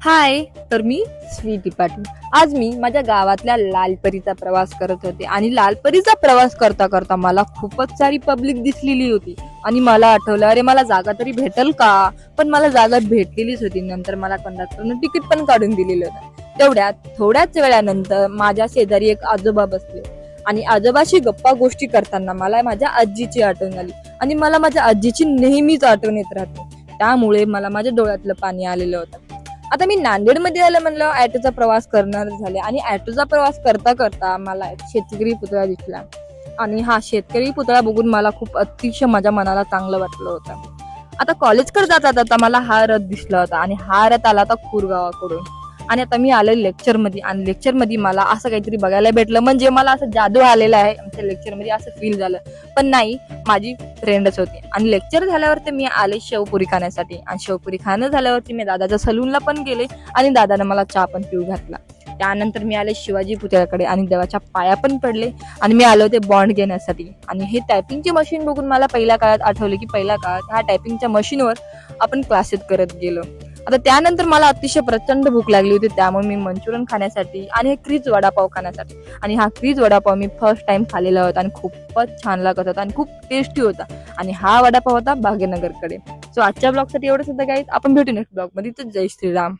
हाय, तर मी स्वीटी पाटील. आज मी माझ्या गावातल्या लालपरीचा प्रवास करत होते आणि लालपरीचा प्रवास करता करता मला खूपच सारी पब्लिक दिसलेली होती आणि मला आठवलं, अरे मला जागा तरी भेटेल का? पण मला जागा भेटलेलीच होती. नंतर मला कंडक्टरनं तिकीट पण काढून दिलेलं होतं. तेवढ्यात थोड्याच वेळानंतर माझ्या शेजारी एक आजोबा बसले आणि आजोबाशी गप्पा गोष्टी करताना मला माझ्या आजीची आठवण आली आणि मला माझ्या आजीची नेहमीच आठवण येत राहते. त्यामुळे मला माझ्या डोळ्यातलं पाणी आलेलं होतं. आता मी नांदेडमध्ये आलं म्हणलं ॲटोचा प्रवास करणार झाले आणि ॲटोचा प्रवास करता करता मला एक शेतकरी पुतळा दिसला आणि हा शेतकरी पुतळा बघून मला खूप अतिशय माझ्या मनाला चांगलं वाटलं होतं. आता कॉलेजकडे जाता जाता मला हा रथ दिसला होता आणि हा रथ आला होता खुरगावाकडून आणि आता मी आले लेक्चरमध्ये आणि लेक्चरमध्ये मला असं काहीतरी बघायला भेटलं, म्हणजे मला असं जादू आलेला आहे आमच्या लेक्चरमध्ये असं फील झालं. पण नाही, माझी फ्रेंडच होती आणि लेक्चर झाल्यावरती मी आले शेवपुरी खाण्यासाठी आणि शेवपुरी खाणं झाल्यावरती मी दादाच्या सलूनला पण गेले आणि दादाने मला चहा पण पिऊ घातला. त्यानंतर मी आले शिवाजी पुतळ्याकडे आणि देवाच्या पाया पण पडले आणि मी आलो ते बॉन्ड घेण्यासाठी. आणि हे टायपिंगची मशीन बघून मला पहिल्या काळात आठवले की पहिल्या काळात ह्या टायपिंगच्या मशीनवर आपण क्लासेस करत गेलो. आता त्यानंतर मला अतिशय प्रचंड भूक लागली होती, त्यामुळे मी मंचुरियन खाण्यासाठी आणि हे क्रीज वडापाव खाण्यासाठी, आणि हा क्रीज वडापाव मी फर्स्ट टाइम खाल्लेला होता आणि खूपच छान लागत होता आणि खूप टेस्टी होता. आणि हा वडापाव होता भाग्यनगरकडे. सो आजच्या ब्लॉगसाठी एवढंच होतं गाईज. आपण भेटू नेक्स्ट ब्लॉग मध्ये. तर जय श्रीराम.